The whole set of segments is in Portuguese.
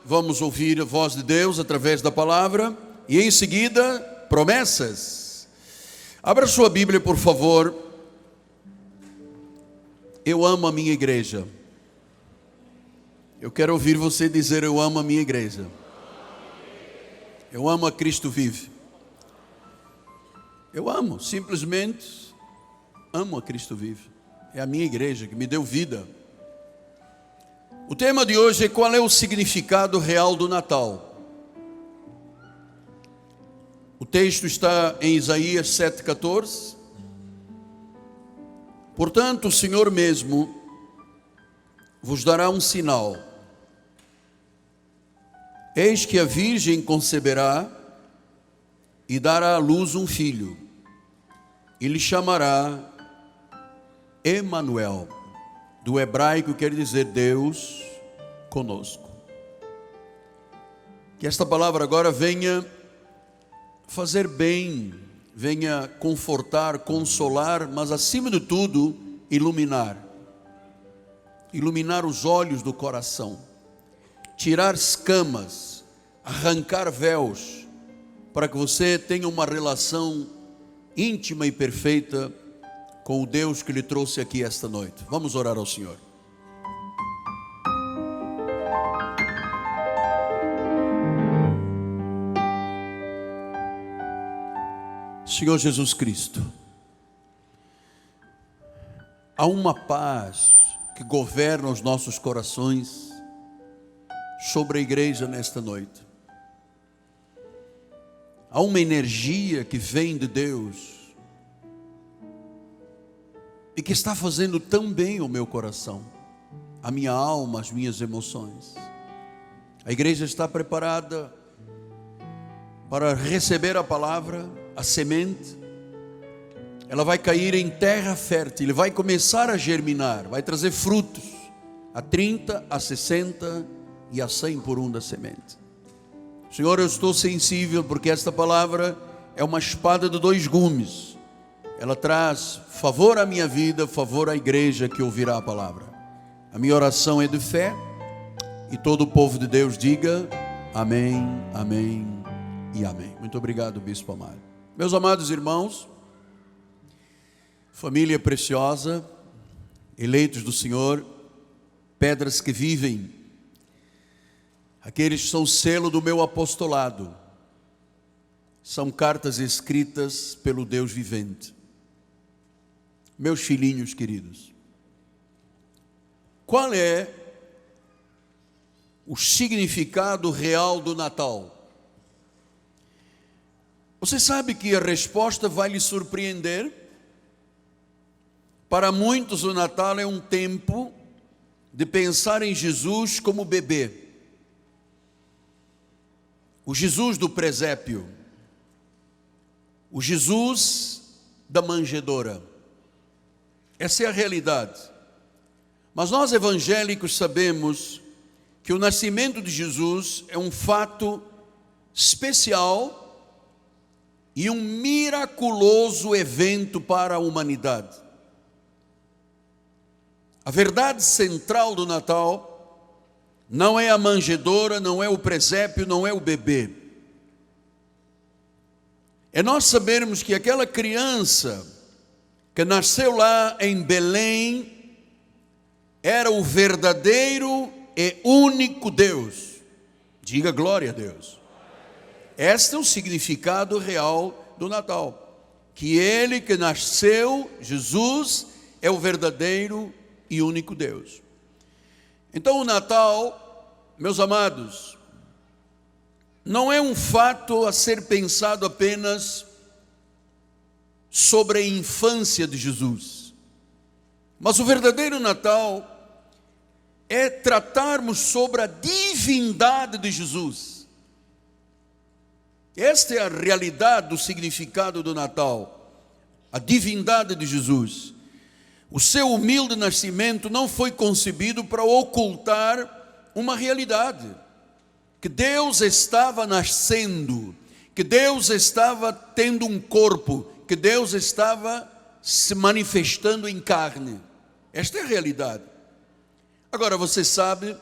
vamos ouvir a voz de Deus através da palavra e em seguida, promessas. Abra sua Bíblia, por favor. Eu amo a minha igreja. Eu quero ouvir você dizer: eu amo a minha igreja. Eu amo a Cristo vive. Eu amo, simplesmente amo a Cristo vive. É a minha igreja que me deu vida. O tema de hoje é: qual é o significado real do Natal? O texto está em Isaías 7,14. Portanto, o Senhor mesmo vos dará um sinal. Eis que a virgem conceberá e dará à luz um filho, e lhe chamará Emanuel. Do hebraico quer dizer Deus conosco. Que esta palavra agora venha fazer bem, venha confortar, consolar, mas acima de tudo, iluminar os olhos do coração, tirar escamas, arrancar véus, para que você tenha uma relação íntima e perfeita com o Deus que lhe trouxe aqui esta noite. Vamos orar ao Senhor. Senhor Jesus Cristo, há uma paz que governa os nossos corações sobre a igreja nesta noite. Há uma energia que vem de Deus e que está fazendo tão bem ao meu coração, a minha alma, as minhas emoções. A igreja está preparada para receber a palavra, a semente. Ela vai cair em terra fértil, vai começar a germinar, vai trazer frutos, a 30, a 60 e a 100 por um da semente. Senhor, eu estou sensível, porque esta palavra é uma espada de dois gumes. Ela traz favor à minha vida, favor à igreja que ouvirá a palavra. A minha oração é de fé, e todo o povo de Deus diga amém, amém e amém. Muito obrigado, Bispo Amado. Meus amados irmãos, família preciosa, eleitos do Senhor, pedras que vivem, aqueles que são o selo do meu apostolado, são cartas escritas pelo Deus vivente. Meus filhinhos queridos, qual é o significado real do Natal? Você sabe que a resposta vai lhe surpreender? Para muitos o Natal é um tempo de pensar em Jesus como bebê. O Jesus do presépio. O Jesus da manjedoura. Essa é a realidade. Mas nós evangélicos sabemos que o nascimento de Jesus é um fato especial e um miraculoso evento para a humanidade. A verdade central do Natal não é a manjedoura, não é o presépio, não é o bebê. É nós sabermos que aquela criança que nasceu lá em Belém era o verdadeiro e único Deus. Diga glória a Deus. Este é o significado real do Natal. Que ele que nasceu, Jesus, é o verdadeiro e único Deus. Então o Natal, meus amados, não é um fato a ser pensado apenas sobre a infância de Jesus. Mas o verdadeiro Natal é tratarmos sobre a divindade de Jesus. Esta é a realidade do significado do Natal, a divindade de Jesus. O seu humilde nascimento não foi concebido para ocultar uma realidade, que Deus estava nascendo, que Deus estava tendo um corpo, que Deus estava se manifestando em carne. Esta é a realidade. Agora você sabe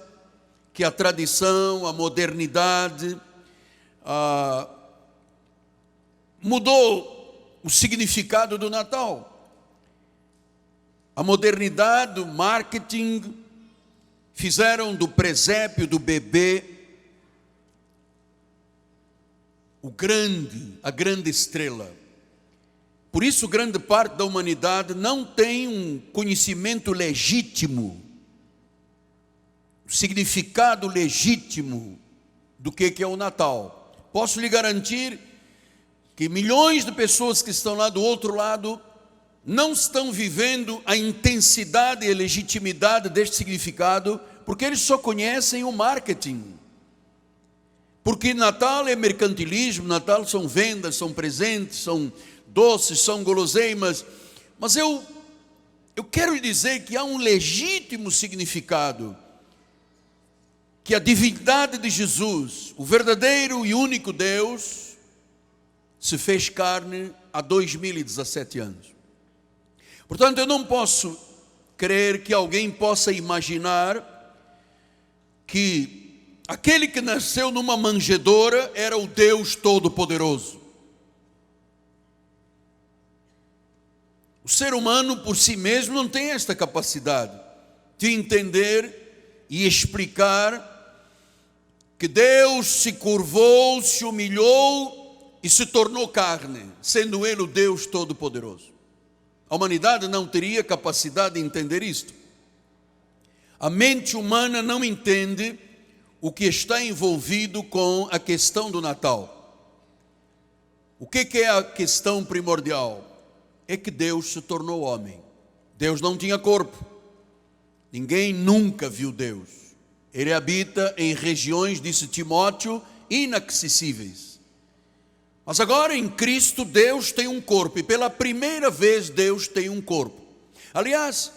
que a tradição, a modernidade mudou o significado do Natal. A modernidade, o marketing, fizeram do presépio, do bebê, a grande estrela. Por isso, grande parte da humanidade não tem um conhecimento legítimo, significado legítimo do que é o Natal. Posso lhe garantir que milhões de pessoas que estão lá do outro lado não estão vivendo a intensidade e a legitimidade deste significado, porque eles só conhecem o marketing. Porque Natal é mercantilismo, Natal são vendas, são presentes, são doces, são guloseimas. Mas eu quero lhe dizer que há um legítimo significado, que a divindade de Jesus, o verdadeiro e único Deus, se fez carne há 2017 anos. Portanto, eu não posso crer que alguém possa imaginar que aquele que nasceu numa manjedoura era o Deus Todo-Poderoso. O ser humano por si mesmo não tem esta capacidade de entender e explicar que Deus se curvou, se humilhou e se tornou carne, sendo Ele o Deus Todo-Poderoso. A humanidade não teria capacidade de entender isto. A mente humana não entende o que está envolvido com a questão do Natal. O que é a questão primordial? É que Deus se tornou homem. Deus não tinha corpo. Ninguém nunca viu Deus. Ele habita em regiões, disse Timóteo, inacessíveis. Mas agora em Cristo Deus tem um corpo, e pela primeira vez Deus tem um corpo. Aliás,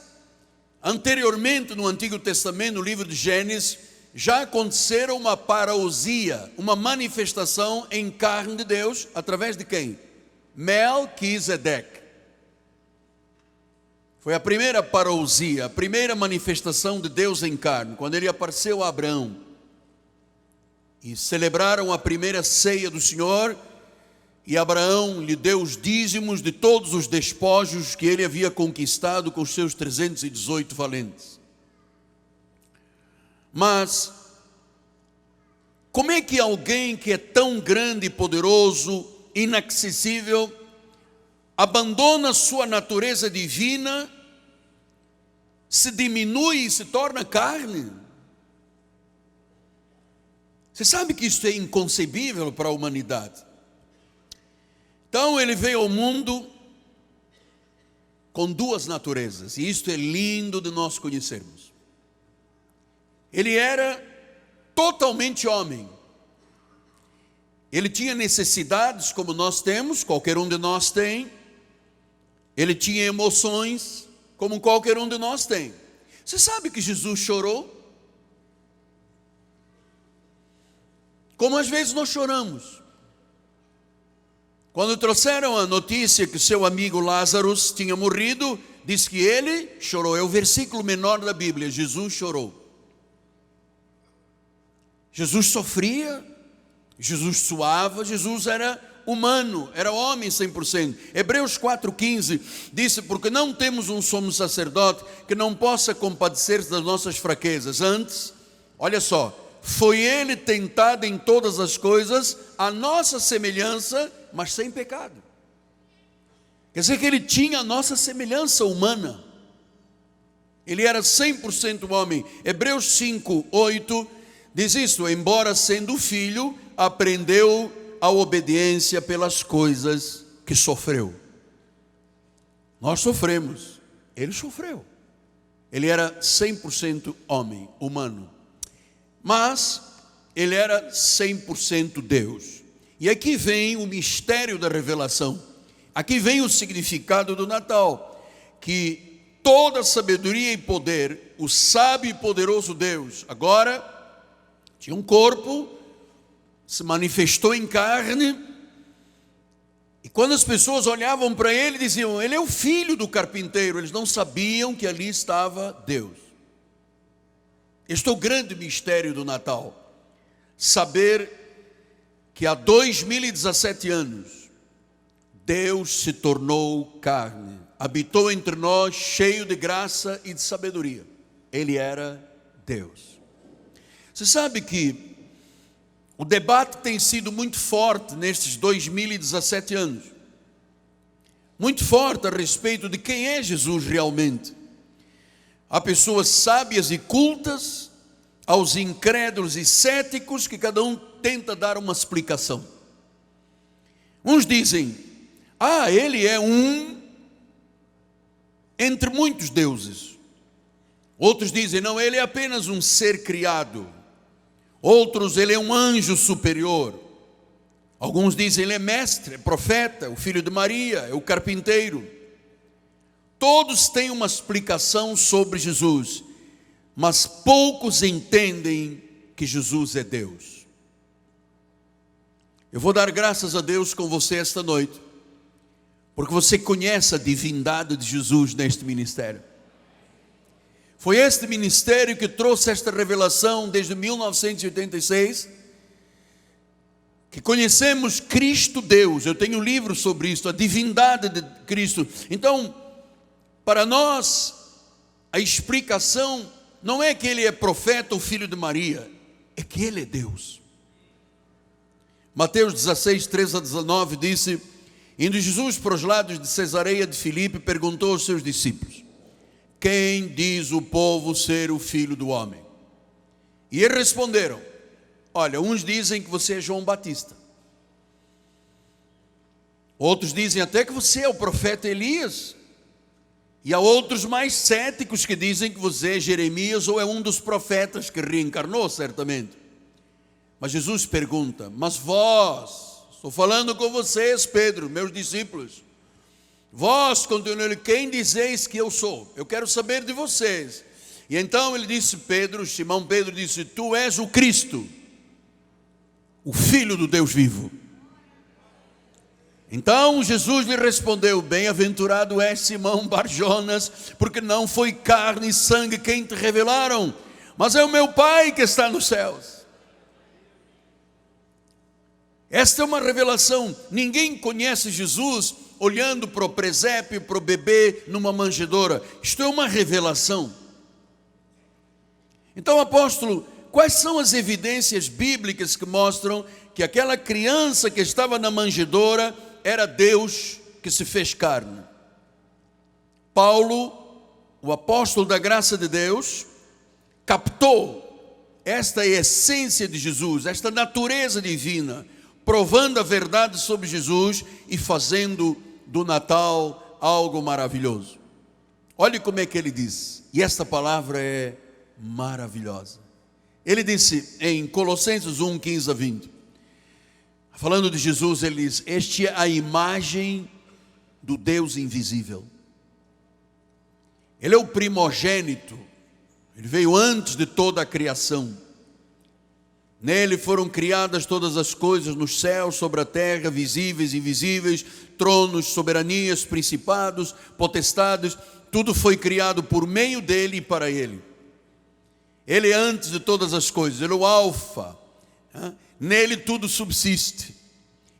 anteriormente no Antigo Testamento, no livro de Gênesis, já aconteceram uma parousia, uma manifestação em carne de Deus, através de quem? Melquisedeque. Foi a primeira parousia, a primeira manifestação de Deus em carne, quando ele apareceu a Abraão. E celebraram a primeira ceia do Senhor, e Abraão lhe deu os dízimos de todos os despojos que ele havia conquistado com os seus 318 valentes. Mas, como é que alguém que é tão grande e poderoso, inacessível, abandona sua natureza divina, se diminui e se torna carne? Você sabe que isso é inconcebível para a humanidade. Então ele veio ao mundo com duas naturezas, e isto é lindo de nós conhecermos. Ele era totalmente homem. Ele tinha necessidades como nós temos, qualquer um de nós tem. Ele tinha emoções como qualquer um de nós tem. Você sabe que Jesus chorou? Como às vezes nós choramos. Quando trouxeram a notícia que seu amigo Lázaro tinha morrido, diz que ele chorou. É o versículo menor da Bíblia, Jesus chorou. Jesus sofria, Jesus suava, Jesus era humano, era homem 100%. Hebreus 4,15 disse, porque não temos um sumo sacerdote que não possa compadecer-se das nossas fraquezas. Antes, olha só, foi ele tentado em todas as coisas, a nossa semelhança, mas sem pecado. Quer dizer que ele tinha a nossa semelhança humana. Ele era 100% homem. Hebreus 5:8 diz isso, embora sendo filho, aprendeu a obediência pelas coisas que sofreu. Nós sofremos, ele sofreu. Ele era 100% homem, humano. Mas ele era 100% Deus. E aqui vem o mistério da revelação. Aqui vem o significado do Natal, que toda sabedoria e poder, o sábio e poderoso Deus, agora tinha um corpo, se manifestou em carne, e quando as pessoas olhavam para ele, diziam, ele é o filho do carpinteiro. Eles não sabiam que ali estava Deus. Este é o grande mistério do Natal. Saber que há 2017 anos, Deus se tornou carne, habitou entre nós cheio de graça e de sabedoria. Ele era Deus. Você sabe que o debate tem sido muito forte nestes 2017 anos. Muito forte a respeito de quem é Jesus realmente. Há pessoas sábias e cultas, aos incrédulos e céticos, que cada um tenta dar uma explicação. Uns dizem, ele é um entre muitos deuses. Outros dizem, não, ele é apenas um ser criado. Outros, ele é um anjo superior. Alguns dizem, ele é mestre, é profeta, o filho de Maria, é o carpinteiro. Todos têm uma explicação sobre Jesus, mas poucos entendem que Jesus é Deus. Eu vou dar graças a Deus com você esta noite, porque você conhece a divindade de Jesus neste ministério. Foi este ministério que trouxe esta revelação desde 1986, que conhecemos Cristo Deus. Eu tenho um livro sobre isso, a divindade de Cristo. Então, para nós, a explicação não é que ele é profeta ou filho de Maria, é que ele é Deus. Mateus 16, 13 a 19 disse, indo Jesus para os lados de Cesareia de Filipe, perguntou aos seus discípulos, quem diz o povo ser o filho do homem? E eles responderam, olha, uns dizem que você é João Batista. Outros dizem até que você é o profeta Elias. E há outros mais céticos que dizem que você é Jeremias ou é um dos profetas que reencarnou, certamente. Mas Jesus pergunta, mas vós, estou falando com vocês, Pedro, meus discípulos, vós, continuou ele, quem dizeis que eu sou? Eu quero saber de vocês. E então ele disse, Simão Pedro disse, tu és o Cristo, o Filho do Deus vivo. Então Jesus lhe respondeu, bem-aventurado és Simão Barjonas, porque não foi carne e sangue quem te revelaram, mas é o meu Pai que está nos céus. Esta é uma revelação. Ninguém conhece Jesus olhando para o presépio, para o bebê numa manjedoura. Isto é uma revelação. Então, apóstolo, quais são as evidências bíblicas que mostram que aquela criança que estava na manjedoura era Deus que se fez carne? Paulo, o apóstolo da graça de Deus, captou esta essência de Jesus, esta natureza divina, provando a verdade sobre Jesus e fazendo do Natal algo maravilhoso. Olhe como é que ele diz, e esta palavra é maravilhosa. Ele disse em Colossenses 1, 15 a 20, falando de Jesus, ele diz, este é a imagem do Deus invisível. Ele é o primogênito, ele veio antes de toda a criação. Nele foram criadas todas as coisas nos céus, sobre a terra, visíveis e invisíveis, tronos, soberanias, principados, potestades, tudo foi criado por meio dele e para ele. Ele é antes de todas as coisas, ele é o alfa, nele tudo subsiste.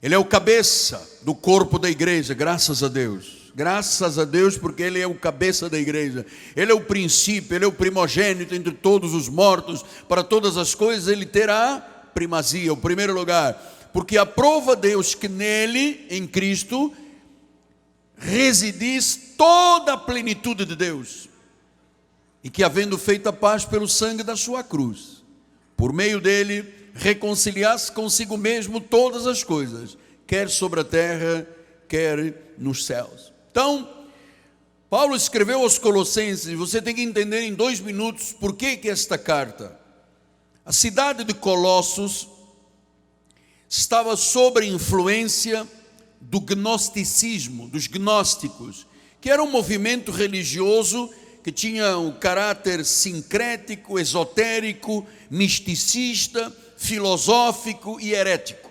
Ele é o cabeça do corpo da igreja, graças a Deus. Graças a Deus, porque ele é o cabeça da igreja. Ele é o princípio, ele é o primogênito entre todos os mortos. Para todas as coisas ele terá primazia, o primeiro lugar. Porque aprova Deus que nele, em Cristo, residis toda a plenitude de Deus. E que havendo feito a paz pelo sangue da sua cruz, por meio dele, reconciliasse consigo mesmo todas as coisas, quer sobre a terra, quer nos céus. Então, Paulo escreveu aos Colossenses, e você tem que entender em 2 minutos por que esta carta. A cidade de Colossos estava sob a influência do gnosticismo, dos gnósticos, que era um movimento religioso que tinha um caráter sincrético, esotérico, misticista, filosófico e herético.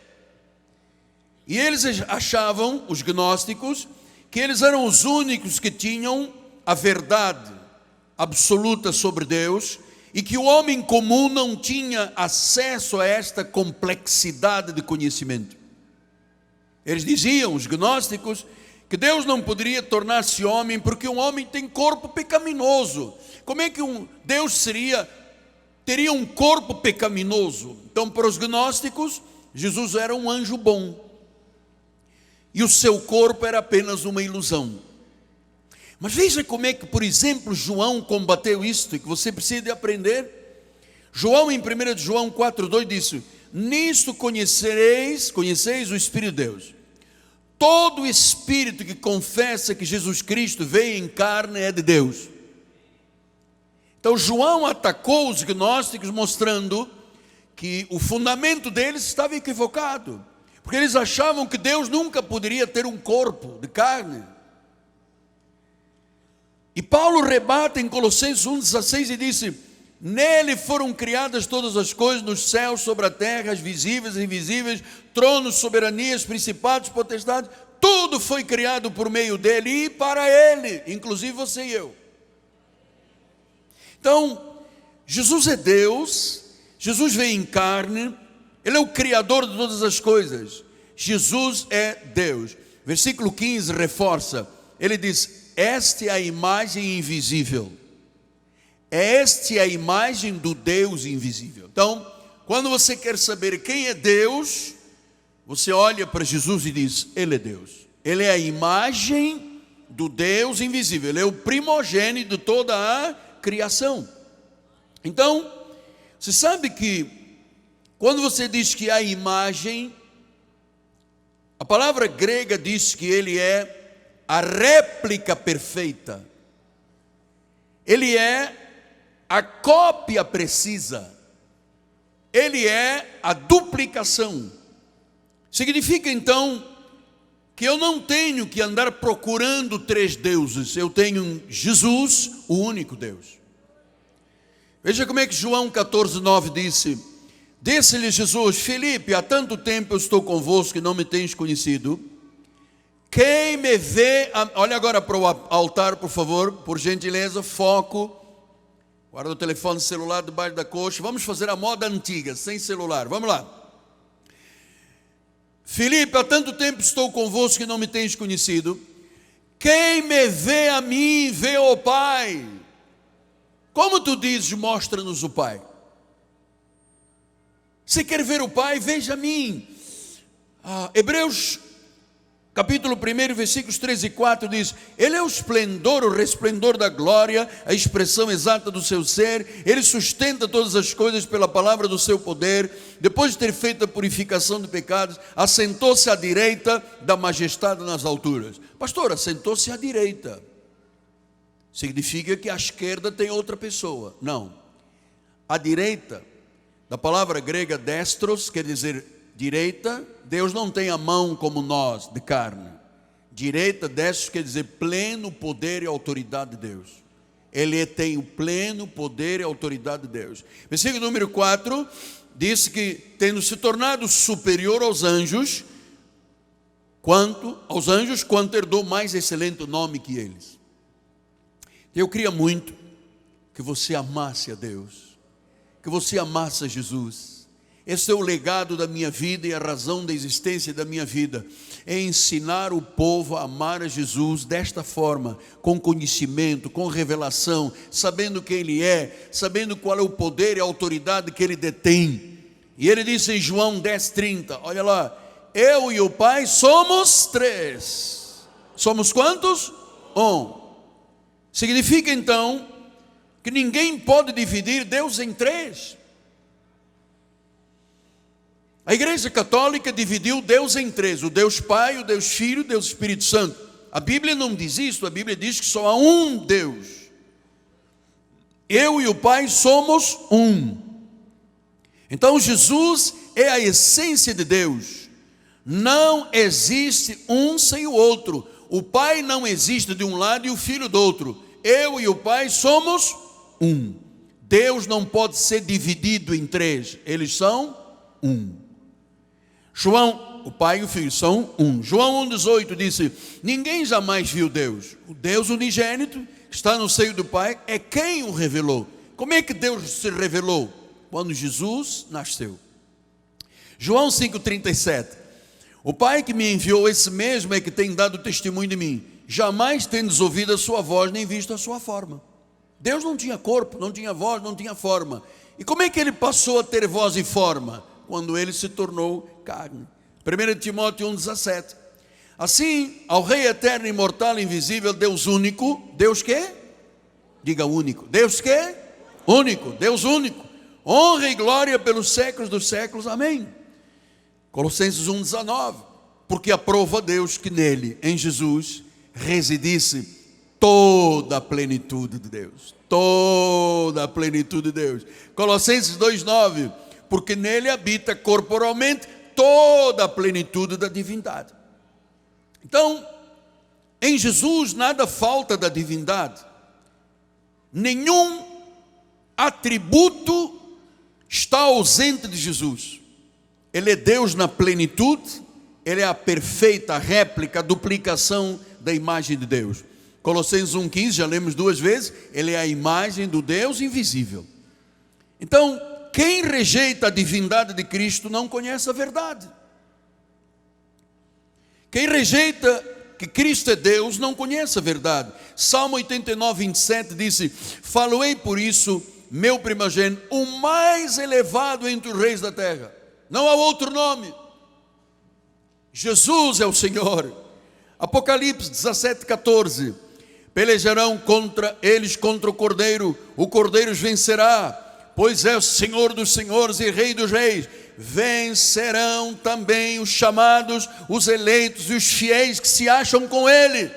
E eles achavam, os gnósticos, que eles eram os únicos que tinham a verdade absoluta sobre Deus e que o homem comum não tinha acesso a esta complexidade de conhecimento. Eles diziam, os gnósticos, que Deus não poderia tornar-se homem porque um homem tem corpo pecaminoso. Como é que Deus teria um corpo pecaminoso? Então, para os gnósticos, Jesus era um anjo bom e o seu corpo era apenas uma ilusão. Mas veja como é que, por exemplo, João combateu isto, e que você precisa de aprender. João, em 1 João 4,2 disse: nisto conheceis o Espírito de Deus. Todo espírito que confessa que Jesus Cristo veio em carne é de Deus. Então João atacou os gnósticos, mostrando que o fundamento deles estava equivocado, porque eles achavam que Deus nunca poderia ter um corpo de carne. E Paulo rebate em Colossenses 1,16 e disse: nele foram criadas todas as coisas, nos céus, sobre a terra, as visíveis e invisíveis, tronos, soberanias, principados, potestades, tudo foi criado por meio dele e para ele, inclusive você e eu. Então, Jesus é Deus, Jesus veio em carne, Ele é o Criador de todas as coisas, Jesus é Deus. Versículo 15 reforça, ele diz: esta é a imagem invisível, esta é a imagem do Deus invisível. Então, quando você quer saber quem é Deus, você olha para Jesus e diz: Ele é Deus. Ele é a imagem do Deus invisível. Ele é o primogênito de toda a criação. Então, você sabe que quando você diz que há imagem, a palavra grega diz que ele é a réplica perfeita. Ele é a cópia precisa. Ele é a duplicação. Significa então que eu não tenho que andar procurando três deuses. Eu tenho Jesus, o único Deus. Veja como é que João 14,9 disse: disse-lhe Jesus: Filipe, há tanto tempo eu estou convosco e não me tens conhecido. Quem me vê, olha agora para o altar, por favor, por gentileza, foco. Guarda o telefone celular debaixo da coxa. Vamos fazer a moda antiga, sem celular. Vamos lá. Filipe, há tanto tempo estou convosco que não me tens conhecido. Quem me vê a mim, vê o Pai. Como tu dizes, mostra-nos o Pai. Se quer ver o Pai, veja a mim. Hebreus capítulo 1, versículos 3 e 4 diz: Ele é o esplendor, o resplendor da glória, a expressão exata do seu ser. Ele sustenta todas as coisas pela palavra do seu poder. Depois de ter feito a purificação de pecados, assentou-se à direita da majestade nas alturas. Pastor, assentou-se à direita significa que à esquerda tem outra pessoa? Não. À direita, da palavra grega destros, quer dizer direita. Deus não tem a mão como nós, de carne. Direita, destros, quer dizer pleno poder e autoridade de Deus. Ele tem o pleno poder e autoridade de Deus. Versículo número 4, diz que tendo se tornado superior aos anjos, quanto herdou mais excelente nome que eles. Eu queria muito que você amasse a Deus, que você amasse a Jesus. Esse é o legado da minha vida e a razão da existência da minha vida, é ensinar o povo a amar a Jesus desta forma, com conhecimento, com revelação, sabendo quem Ele é, sabendo qual é o poder e a autoridade que Ele detém. E Ele disse em João 10,30, olha lá: eu e o Pai somos três. Somos quantos? Um. Significa então que ninguém pode dividir Deus em três. A Igreja Católica dividiu Deus em três: o Deus Pai, o Deus Filho, o Deus Espírito Santo. A Bíblia não diz isso, a Bíblia diz que só há um Deus. Eu e o Pai somos um. Então Jesus é a essência de Deus. Não existe um sem o outro. O Pai não existe de um lado e o Filho do outro. Eu e o Pai somos um. Deus não pode ser dividido em três, eles são um. João, o Pai e o Filho são um. João 1,18 disse: ninguém jamais viu Deus. O Deus unigênito, que está no seio do Pai, é quem o revelou. Como é que Deus se revelou? Quando Jesus nasceu. João 5,37. O Pai que me enviou, esse mesmo é que tem dado testemunho de mim. Jamais tendes ouvido a sua voz, nem visto a sua forma. Deus não tinha corpo, não tinha voz, não tinha forma. E como é que ele passou a ter voz e forma? Quando ele se tornou carne. 1 Timóteo 1,17. Assim, ao Rei eterno, imortal, invisível, Deus único. Deus que? Diga único. Deus que? Único. Deus único. Honra e glória pelos séculos dos séculos. Amém. Colossenses 1,19. Porque aprova Deus que nele, em Jesus, residisse toda a plenitude de Deus. Toda a plenitude de Deus. Colossenses 2,9. Porque nele habita corporalmente toda a plenitude da divindade. Então, em Jesus nada falta da divindade. Nenhum atributo está ausente de Jesus. Ele é Deus na plenitude, ele é a perfeita réplica, a duplicação da imagem de Deus. Colossenses 1,15, já lemos 2 vezes, ele é a imagem do Deus invisível. Então, quem rejeita a divindade de Cristo não conhece a verdade. Quem rejeita que Cristo é Deus não conhece a verdade. Salmo 89:27 disse: faloei por isso, meu primogênito, o mais elevado entre os reis da terra. Não há outro nome. Jesus é o Senhor. Apocalipse 17:14. Pelejarão contra eles, contra o Cordeiro os vencerá, pois é o Senhor dos senhores e Rei dos reis. Vencerão também os chamados, os eleitos e os fiéis que se acham com Ele.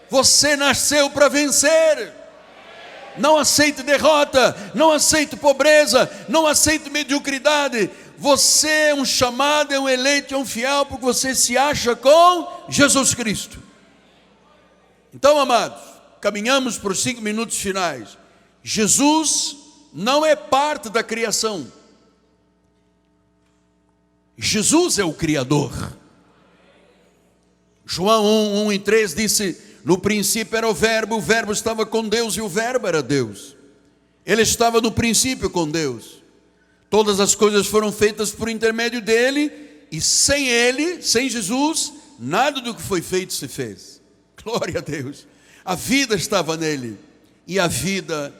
Você nasceu para vencer. Não aceite derrota, não aceite pobreza, não aceite mediocridade. Você é um chamado, é um eleito, é um fiel, porque você se acha com Jesus Cristo. Então, amados, caminhamos para os 5 minutos finais. Jesus não é parte da criação. Jesus é o Criador. João 1:3 disse: no princípio era o verbo estava com Deus e o verbo era Deus. Ele estava no princípio com Deus. Todas as coisas foram feitas por intermédio dele, e sem ele, sem Jesus, nada do que foi feito se fez. Glória a Deus. A vida estava nele, e a vida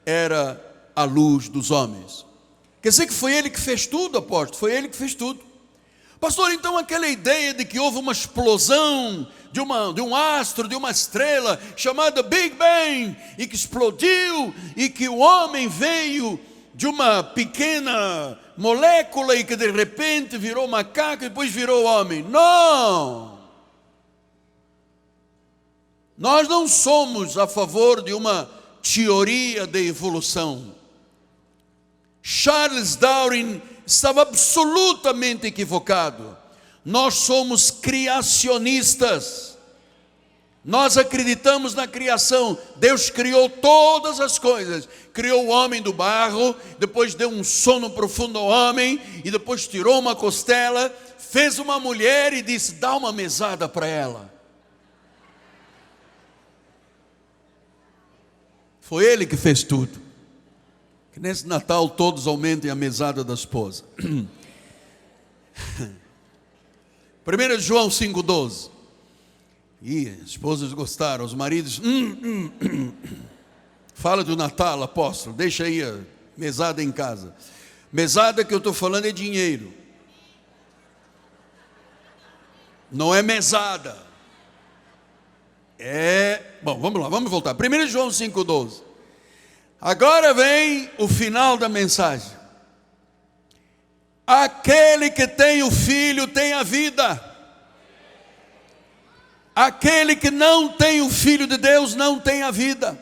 era a luz dos homens. Quer dizer que foi ele que fez tudo, apóstolo, foi ele que fez tudo. Pastor, então aquela ideia de que houve uma explosão de um astro, de uma estrela chamada Big Bang, e que explodiu, e que o homem veio de uma pequena molécula e que de repente virou macaco e depois virou homem. Não! Nós não somos a favor de uma teoria de evolução. Charles Darwin estava absolutamente equivocado. Nós somos criacionistas. Nós acreditamos na criação. Deus criou todas as coisas. Criou o homem do barro, depois deu um sono profundo ao homem, e depois tirou uma costela, fez uma mulher e disse: dá uma mesada para ela. Foi ele que fez tudo. Que nesse Natal todos aumentem a mesada da esposa. 1 João 5,12. E as esposas gostaram, os maridos. Fala do Natal, apóstolo, deixa aí a mesada em casa. Mesada que eu estou falando é dinheiro. Não é mesada. Bom, vamos lá, vamos voltar. 1 João 5,12. Agora vem o final da mensagem. Aquele que tem o Filho tem a vida. Aquele que não tem o Filho de Deus não tem a vida.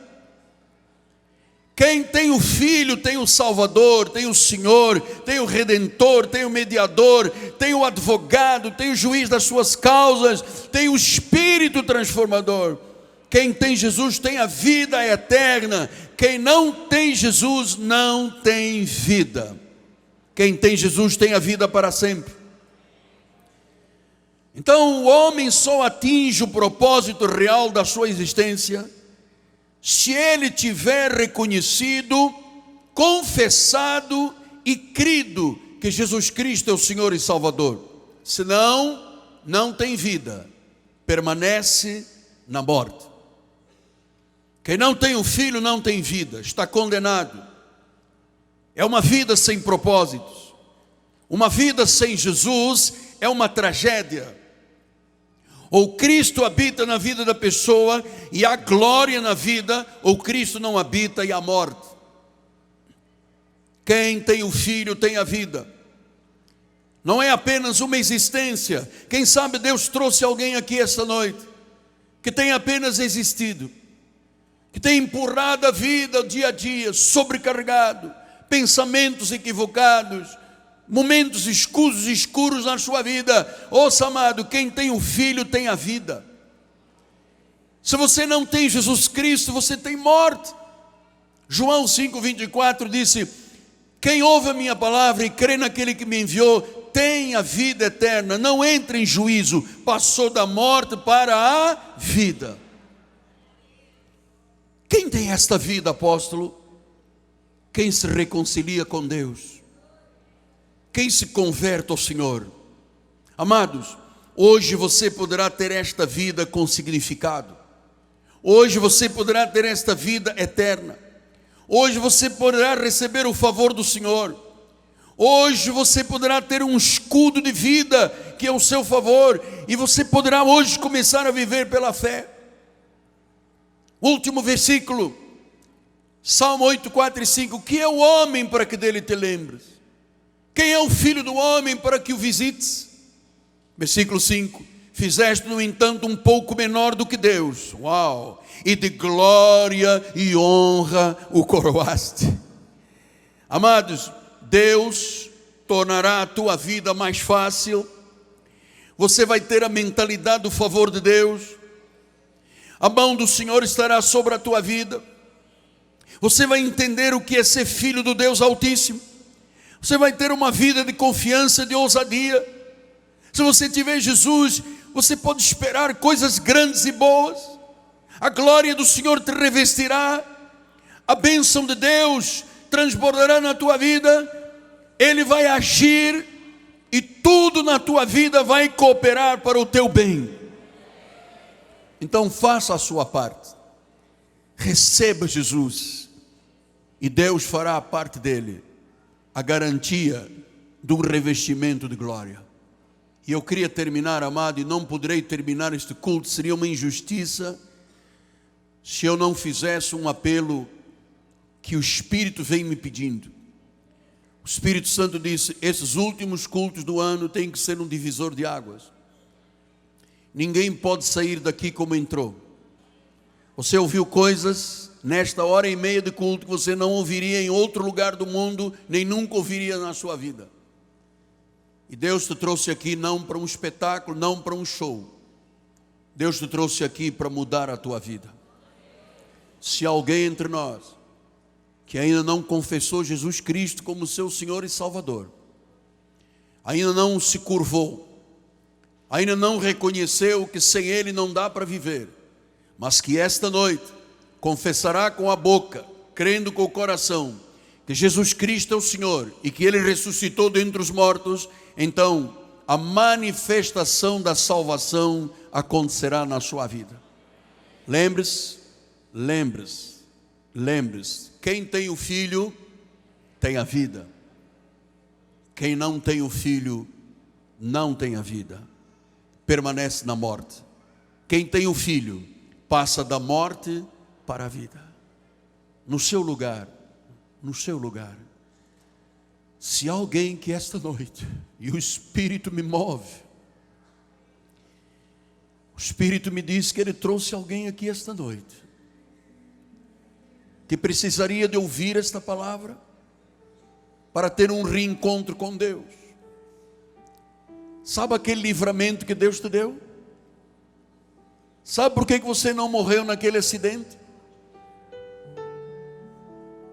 Quem tem o Filho tem o Salvador, tem o Senhor, tem o Redentor, tem o Mediador, tem o advogado, tem o juiz das suas causas, tem o Espírito transformador. Quem tem Jesus tem a vida eterna. Quem não tem Jesus não tem vida. Quem tem Jesus tem a vida para sempre. Então o homem só atinge o propósito real da sua existência se ele tiver reconhecido, confessado e crido que Jesus Cristo é o Senhor e Salvador. Senão, não tem vida, permanece na morte. Quem não tem o Filho não tem vida, está condenado. É uma vida sem propósitos. Uma vida sem Jesus é uma tragédia. Ou Cristo habita na vida da pessoa e há glória na vida, ou Cristo não habita e há morte. Quem tem o Filho tem a vida. Não é apenas uma existência. Quem sabe Deus trouxe alguém aqui esta noite que tem apenas existido, que tem empurrado a vida dia a dia, sobrecarregado, pensamentos equivocados, momentos escuros na sua vida. Ouça, amado, quem tem o Filho tem a vida. Se você não tem Jesus Cristo, você tem morte. João 5,24 disse: quem ouve a minha palavra e crê naquele que me enviou, tem a vida eterna, não entra em juízo, passou da morte para a vida. Quem tem esta vida, apóstolo? Quem se reconcilia com Deus, quem se converte ao Senhor. Amados, hoje você poderá ter esta vida com significado. Hoje você poderá ter esta vida eterna. Hoje você poderá receber o favor do Senhor. Hoje você poderá ter um escudo de vida que é o seu favor, e você poderá hoje começar a viver pela fé. Último versículo, Salmo 8, 4 e 5. Que é o homem para que dele te lembres? Quem é o filho do homem para que o visites? Versículo 5. Fizeste, no entanto, um pouco menor do que Deus. Uau! E de glória e honra o coroaste. Amados, Deus tornará a tua vida mais fácil. Você vai ter a mentalidade do favor de Deus. A mão do Senhor estará sobre a tua vida. Você vai entender o que é ser filho do Deus Altíssimo. Você vai ter uma vida de confiança, de ousadia. Se você tiver Jesus, você pode esperar coisas grandes e boas. A glória do Senhor te revestirá. A bênção de Deus transbordará na tua vida. Ele vai agir e tudo na tua vida vai cooperar para o teu bem. Então faça a sua parte. Receba Jesus e Deus fará a parte dele, a garantia de um revestimento de glória. E eu queria terminar, amado, e não poderei terminar este culto, seria uma injustiça se eu não fizesse um apelo que o Espírito vem me pedindo. O Espírito Santo disse: esses últimos cultos do ano têm que ser um divisor de águas. Ninguém pode sair daqui como entrou. Você ouviu coisas nesta hora e meia de culto que você não ouviria em outro lugar do mundo, nem nunca ouviria na sua vida. E Deus te trouxe aqui não para um espetáculo, não para um show. Deus te trouxe aqui para mudar a tua vida. Se alguém entre nós que ainda não confessou Jesus Cristo como seu Senhor e Salvador, ainda não se curvou, ainda não reconheceu que sem Ele não dá para viver, mas que esta noite confessará com a boca, crendo com o coração, que Jesus Cristo é o Senhor e que Ele ressuscitou dentre os mortos, então a manifestação da salvação acontecerá na sua vida. Lembre-se, lembre-se, lembre-se, quem tem o Filho tem a vida. Quem não tem o Filho não tem a vida, permanece na morte. Quem tem o Filho passa da morte para a vida. No seu lugar, se alguém que esta noite, e o Espírito me move, o Espírito me diz que Ele trouxe alguém aqui esta noite, que precisaria de ouvir esta palavra, para ter um reencontro com Deus. Sabe aquele livramento que Deus te deu? Sabe por que você não morreu naquele acidente?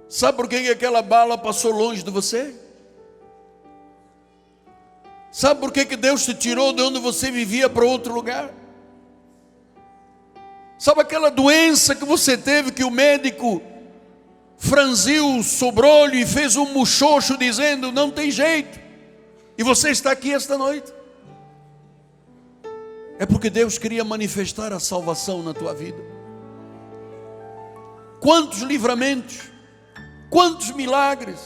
Sabe por que aquela bala passou longe de você? Sabe por que Deus te tirou de onde você vivia para outro lugar? Sabe aquela doença que você teve, que o médico franziu o sobrolho e fez um muxoxo dizendo, não tem jeito. E você está aqui esta noite. É porque Deus queria manifestar a salvação na tua vida. Quantos livramentos, quantos milagres,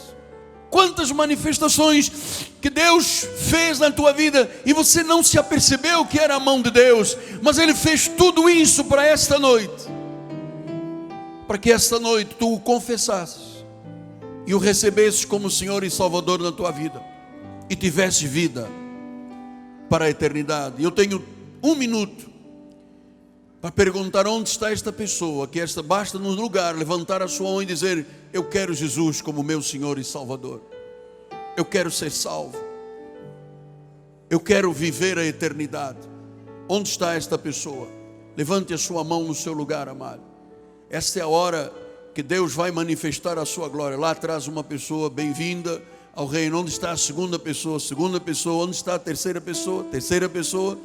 quantas manifestações que Deus fez na tua vida e você não se apercebeu que era a mão de Deus, mas Ele fez tudo isso para esta noite, para que esta noite tu o confessasses e o recebesses como Senhor e Salvador na tua vida e tivesses vida para a eternidade. E eu tenho 1 minuto para perguntar onde está esta pessoa, que basta no lugar levantar a sua mão e dizer, eu quero Jesus como meu Senhor e Salvador, eu quero ser salvo, eu quero viver a eternidade. Onde está esta pessoa? Levante a sua mão no seu lugar, amado. Esta é a hora que Deus vai manifestar a sua glória. Lá atrás uma pessoa, bem-vinda ao reino. Onde está a segunda pessoa? Segunda pessoa. Onde está a terceira pessoa? Terceira pessoa.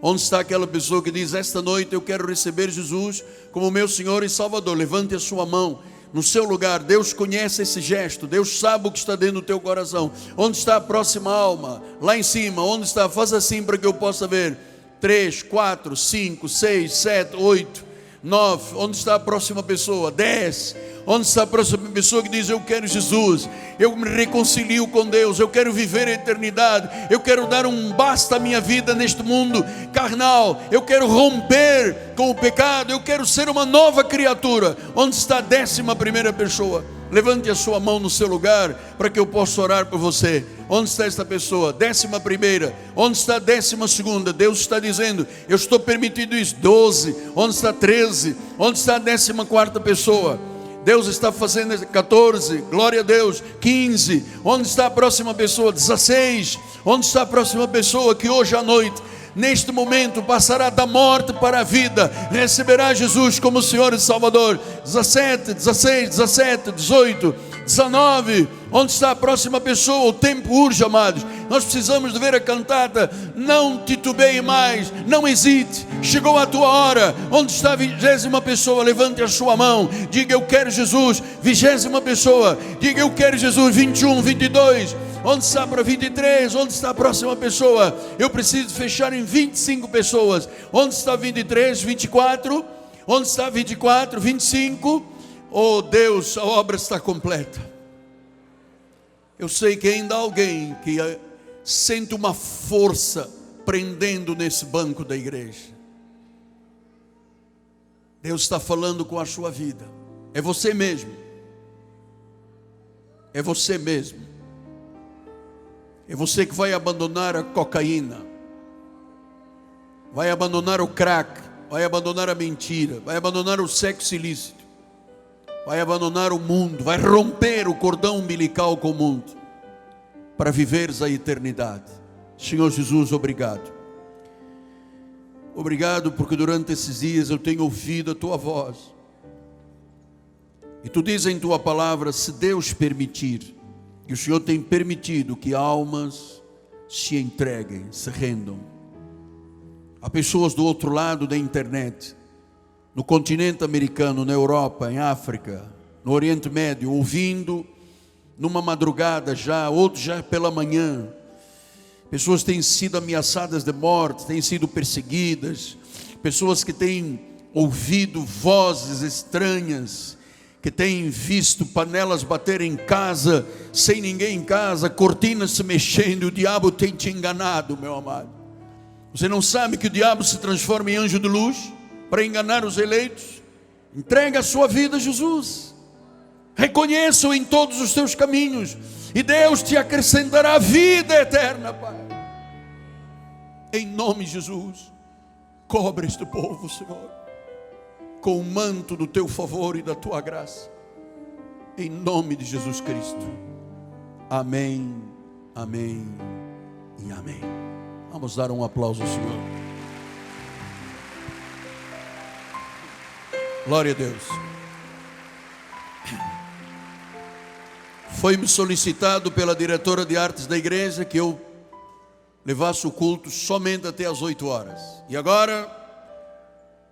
Onde está aquela pessoa que diz, esta noite eu quero receber Jesus como meu Senhor e Salvador? Levante a sua mão no seu lugar. Deus conhece esse gesto, Deus sabe o que está dentro do teu coração. Onde está a próxima alma? Lá em cima. Onde está? Faz assim para que eu possa ver. 3, 4, 5, 6, 7, 8, 9. Onde está a próxima pessoa? 10. Onde está a próxima pessoa que diz, eu quero Jesus, eu me reconcilio com Deus, eu quero viver a eternidade, eu quero dar um basta à minha vida neste mundo carnal, eu quero romper com o pecado, eu quero ser uma nova criatura. Onde está a 11ª pessoa? Levante a sua mão no seu lugar para que eu possa orar por você. Onde está esta pessoa? 11ª. Onde está a 12ª? Deus está dizendo, eu estou permitindo isso. 12. Onde está 13? Onde está a 14ª pessoa? Deus está fazendo 14, glória a Deus. 15, onde está a próxima pessoa? 16, onde está a próxima pessoa que hoje à noite, neste momento, passará da morte para a vida, receberá Jesus como Senhor e Salvador? 17, 16, 17, 18, 19, onde está a próxima pessoa? O tempo urge, amados. Nós precisamos de ver a cantata. Não titubeie mais, não hesite, chegou a tua hora. Onde está a 20ª pessoa? Levante a sua mão, diga eu quero Jesus. 20ª pessoa, diga eu quero Jesus. 21, 22, onde está para 23? Onde está a próxima pessoa? Eu preciso fechar em 25 pessoas. Onde está 23, 24? Onde está 24, 25? Oh Deus, a obra está completa. Eu sei que ainda há alguém que sente uma força prendendo nesse banco da igreja. Deus está falando com a sua vida. É você mesmo. É você mesmo. É você que vai abandonar a cocaína, vai abandonar o crack, vai abandonar a mentira, vai abandonar o sexo ilícito, vai abandonar o mundo, vai romper o cordão umbilical com o mundo, para viveres a eternidade. Senhor Jesus, obrigado. Obrigado porque durante esses dias eu tenho ouvido a Tua voz. E Tu dizes em Tua palavra, se Deus permitir, e o Senhor tem permitido que almas se entreguem, se rendam. Há pessoas do outro lado da internet, no continente americano, na Europa, em África, no Oriente Médio, ouvindo numa madrugada já, outros já pela manhã. Pessoas têm sido ameaçadas de morte, têm sido perseguidas, pessoas que têm ouvido vozes estranhas, que têm visto panelas bater em casa, sem ninguém em casa, cortinas se mexendo. O diabo tem te enganado, meu amado. Você não sabe que o diabo se transforma em anjo de luz para enganar os eleitos? Entrega a sua vida a Jesus, reconheça-o em todos os teus caminhos, e Deus te acrescentará a vida eterna, Pai. Em nome de Jesus, cobre este povo, Senhor, com o manto do Teu favor e da Tua graça, em nome de Jesus Cristo. Amém, amém e amém. Vamos dar um aplauso ao Senhor. Glória a Deus. Foi-me solicitado pela diretora de artes da igreja que eu levasse o culto somente até as 8 horas. E agora,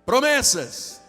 promessas.